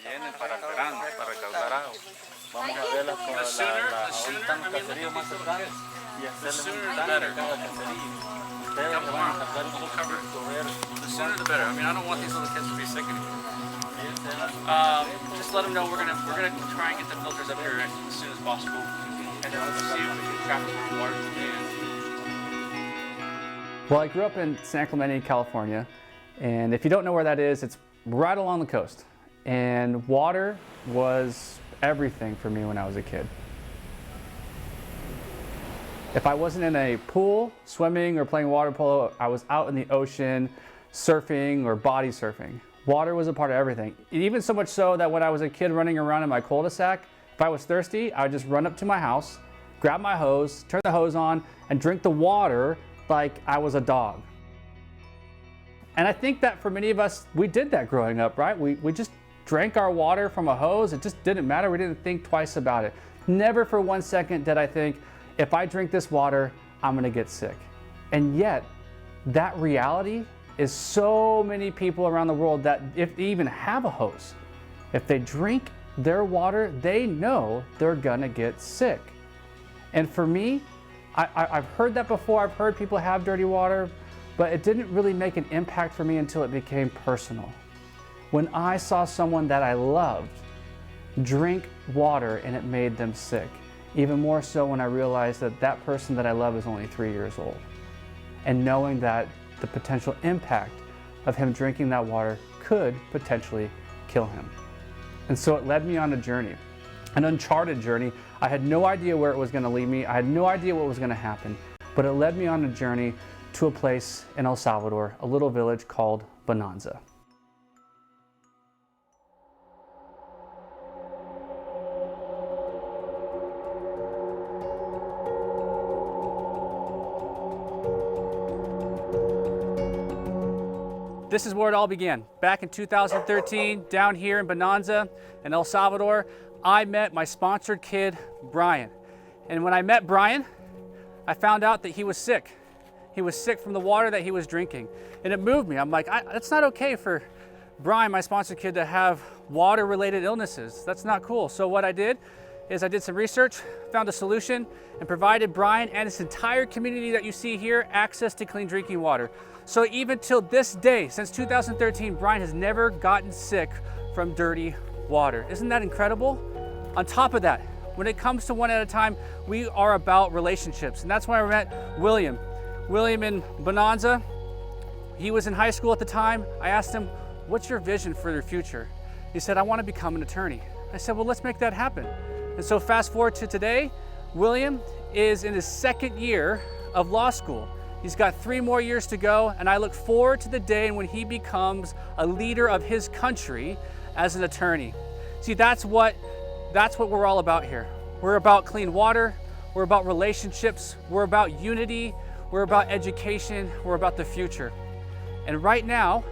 llenen para el verano, para el calvarao. Vamos a verlas con la caserío más cercano y hacerle un tanque a cada caserío. Ustedes van a sacar un poquito ver. The sooner the better. I mean, I don't want these little kids to be sick anymore. Just let them know we're gonna try and get the filters up here as soon as possible, and then we'll see if we can trap the water to the end. Well, I grew up in San Clemente, California, and if you don't know where that is, it's right along the coast. And water was everything for me when I was a kid. If I wasn't in a pool, swimming, or playing water polo, I was out in the ocean, surfing or body surfing. Water was a part of everything. Even so much so that when I was a kid running around in my cul-de-sac, if I was thirsty, I would just run up to my house, grab my hose, turn the hose on, and drink the water like I was a dog. And I think that for many of us, we did that growing up, right? We just drank our water from a hose. It just didn't matter. We didn't think twice about it. Never for 1 second did I think, if I drink this water, I'm gonna get sick. And yet, that reality is so many people around the world that if they even have a hose, if they drink their water, they know they're gonna get sick. And for me, I've heard that before. I've heard people have dirty water, but it didn't really make an impact for me until it became personal. When I saw someone that I loved drink water and it made them sick. Even more so when I realized that that person that I love is only 3 years old. And knowing that the potential impact of him drinking that water could potentially kill him. And so it led me on a journey, an uncharted journey. I had no idea where it was going to lead me. I had no idea what was going to happen, but it led me on a journey to a place in El Salvador, a little village called Bonanza. This is where it all began. Back in 2013, down here in Bonanza in El Salvador, I met my sponsored kid, Brian. And when I met Brian, I found out that he was sick. He was sick from the water that he was drinking. And it moved me. I'm like, it's not okay for Brian, my sponsored kid, to have water-related illnesses. That's not cool. So what I did is I did some research, found a solution, and provided Brian and his entire community that you see here access to clean drinking water. So even till this day, since 2013, Brian has never gotten sick from dirty water. Isn't that incredible? On top of that, when it comes to One at a Time, we are about relationships. And that's why I met William. William in Bonanza, he was in high school at the time. I asked him, what's your vision for your future? He said, I want to become an attorney. I said, well, let's make that happen. And so fast forward to today, William is in his second year of law school. He's got 3 more years to go, and I look forward to the day when he becomes a leader of his country as an attorney. See, that's what we're all about here. We're about clean water, we're about relationships, we're about unity, we're about education, we're about the future. And right now,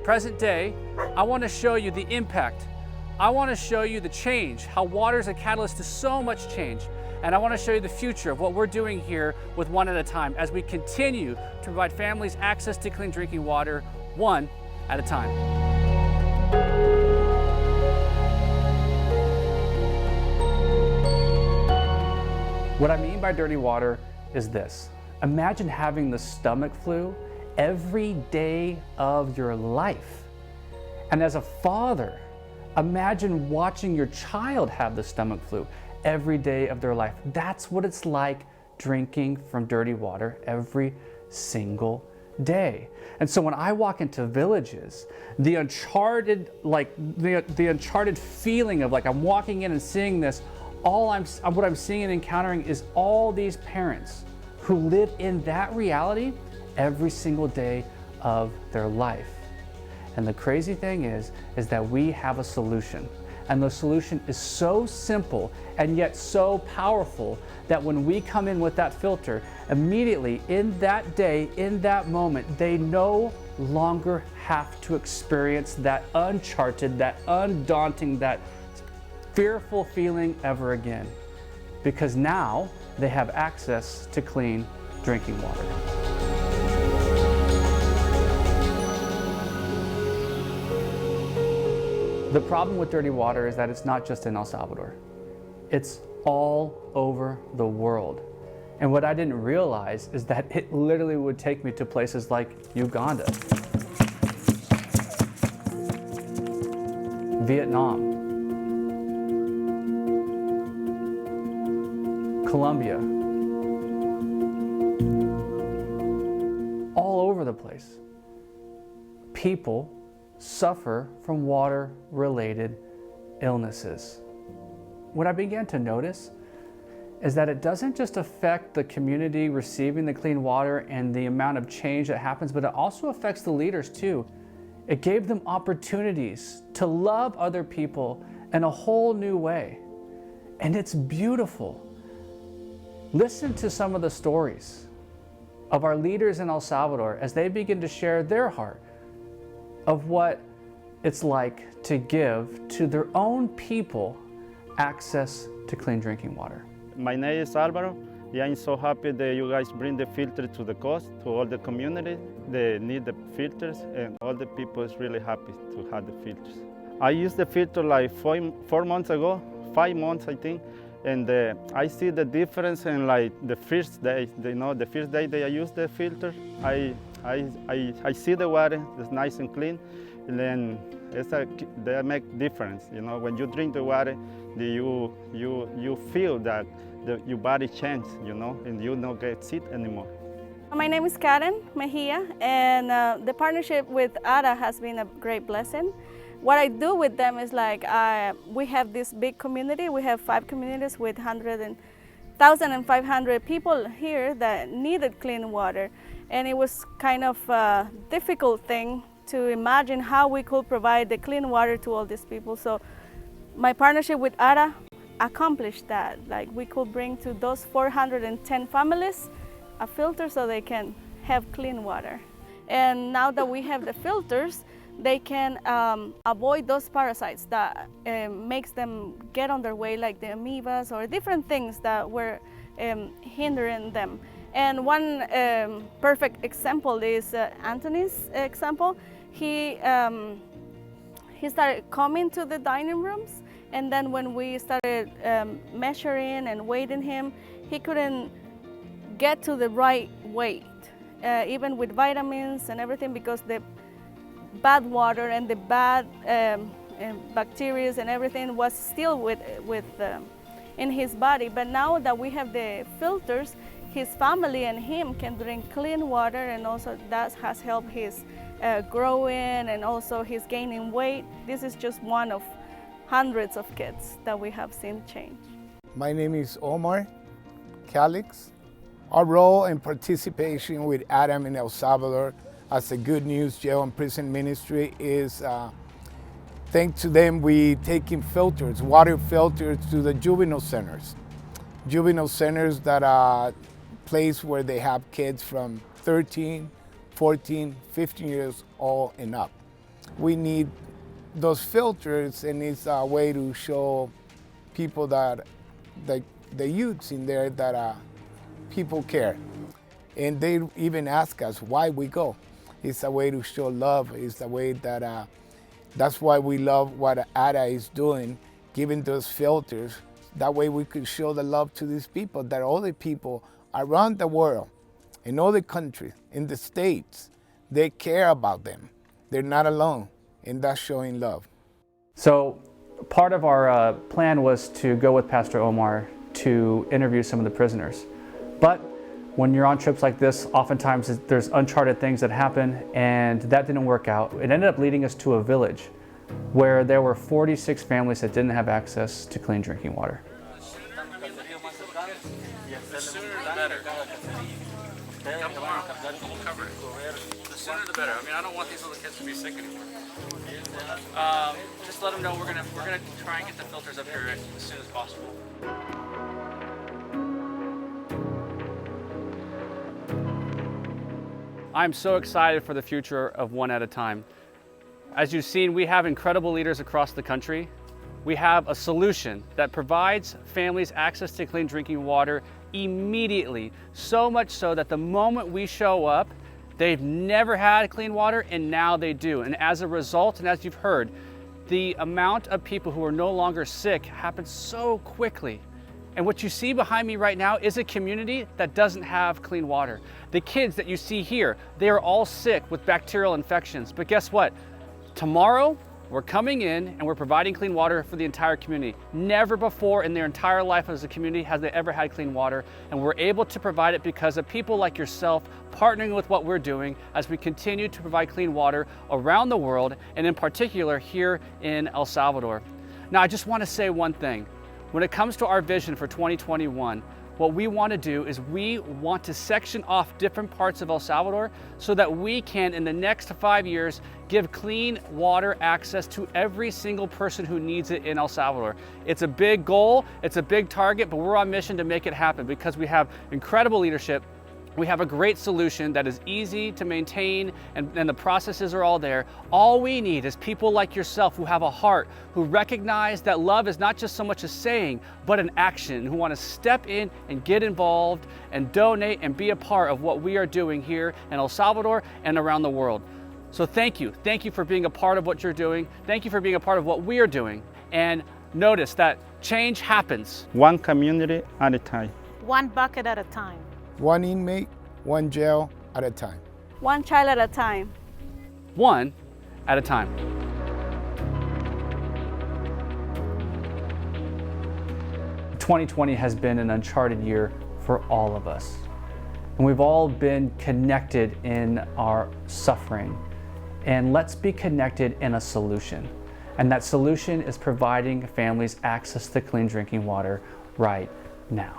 present day, I want to show you the impact. I want to show you the change, how water is a catalyst to so much change. And I want to show you the future of what we're doing here with One at a Time as we continue to provide families access to clean drinking water, one at a time. What I mean by dirty water is this. Imagine having the stomach flu every day of your life. And as a father, imagine watching your child have the stomach flu every day of their life. That's what it's like drinking from dirty water every single day. And so when I walk into villages, the uncharted, the uncharted feeling of I'm walking in and seeing this, what I'm seeing and encountering is all these parents who live in that reality every single day of their life. And the crazy thing is that we have a solution. And the solution is so simple and yet so powerful that when we come in with that filter, immediately in that day, in that moment, they no longer have to experience that uncharted, that undaunting, that fearful feeling ever again. Because now they have access to clean drinking water. The problem with dirty water is that it's not just in El Salvador. It's all over the world. And what I didn't realize is that it literally would take me to places like Uganda, Vietnam, Colombia, all over the place. People suffer from water-related illnesses. What I began to notice is that it doesn't just affect the community receiving the clean water and the amount of change that happens, but it also affects the leaders too. It gave them opportunities to love other people in a whole new way. And it's beautiful. Listen to some of the stories of our leaders in El Salvador as they begin to share their heart of what it's like to give to their own people access to clean drinking water. My name is Salvador. Yeah, I'm so happy that you guys bring the filter to the coast, to all the community. They need the filters, and all the people is really happy to have the filters. I used the filter like 4 months ago, 5 months I think, and I see the difference in like the first day. The first day that I use the filter, I see the water is nice and clean, and then they make difference. When you drink the water, you feel that your body changes, and you don't get sick anymore. My name is Karen Mejia, and the partnership with ARA has been a great blessing. What I do with them is we have this big community. We have 5 communities with 1,500 people here that needed clean water. And it was kind of a difficult thing to imagine how we could provide the clean water to all these people. So my partnership with ARA accomplished that. We could bring to those 410 families a filter so they can have clean water. And now that we have the filters, they can avoid those parasites that makes them get on their way, like the amoebas or different things that were hindering them. And one perfect example is Anthony's example. He started coming to the dining rooms, and then when we started measuring and weighing him, he couldn't get to the right weight, even with vitamins and everything, because the bad water and the bad bacteria and everything was still in his body. But now that we have the filters, his family and him can drink clean water, and also that has helped his growing and also his gaining weight. This is just one of hundreds of kids that we have seen change. My name is Omar Calix. Our role and participation with Adam in El Salvador as a Good News Jail and Prison Ministry is, thanks to them, we taking filters, water filters to the juvenile centers. Juvenile centers that are place where they have kids from 13, 14, 15 years old and up. We need those filters, and it's a way to show people that the youths in there that people care. And they even ask us why we go. It's a way to show love. It's a way that, that's why we love what ARA is doing, giving those filters. That way we could show the love to these people, that all the people around the world, in all the countries, in the states, they care about them. They're not alone, and that's showing love. So part of our plan was to go with Pastor Omar to interview some of the prisoners. But when you're on trips like this, oftentimes there's uncharted things that happen, and that didn't work out. It ended up leading us to a village where there were 46 families that didn't have access to clean drinking water. The sooner the better. Come tomorrow. We'll cover it. The sooner the better. I mean, I don't want these little kids to be sick anymore. Just let them know we're gonna try and get the filters up here as soon as possible. I'm so excited for the future of One at a Time. As you've seen, we have incredible leaders across the country. We have a solution that provides families access to clean drinking water immediately, so much so that the moment we show up, they've never had clean water, and now they do. And as a result, and as you've heard, the amount of people who are no longer sick happens so quickly. And what you see behind me right now is a community that doesn't have clean water. The kids that you see here, they are all sick with bacterial infections. But guess what? Tomorrow, we're coming in and we're providing clean water for the entire community. Never before in their entire life as a community has they ever had clean water. And we're able to provide it because of people like yourself partnering with what we're doing as we continue to provide clean water around the world, and in particular here in El Salvador. Now, I just want to say one thing. When it comes to our vision for 2021, what we want to do is we want to section off different parts of El Salvador so that we can, in the next 5 years, give clean water access to every single person who needs it in El Salvador. It's a big goal, it's a big target, but we're on mission to make it happen because we have incredible leadership. We have a great solution that is easy to maintain, and the processes are all there. All we need is people like yourself who have a heart, who recognize that love is not just so much a saying, but an action, who want to step in and get involved and donate and be a part of what we are doing here in El Salvador and around the world. So thank you. Thank you for being a part of what you're doing. Thank you for being a part of what we are doing. And notice that change happens One community at a time. One bucket at a time. One inmate, one jail at a time. One child at a time. one at a time. "2020 has been an uncharted year for all of us. And we've all been connected in our suffering. And let's be connected in a solution. And that solution is providing families access to clean drinking water right now.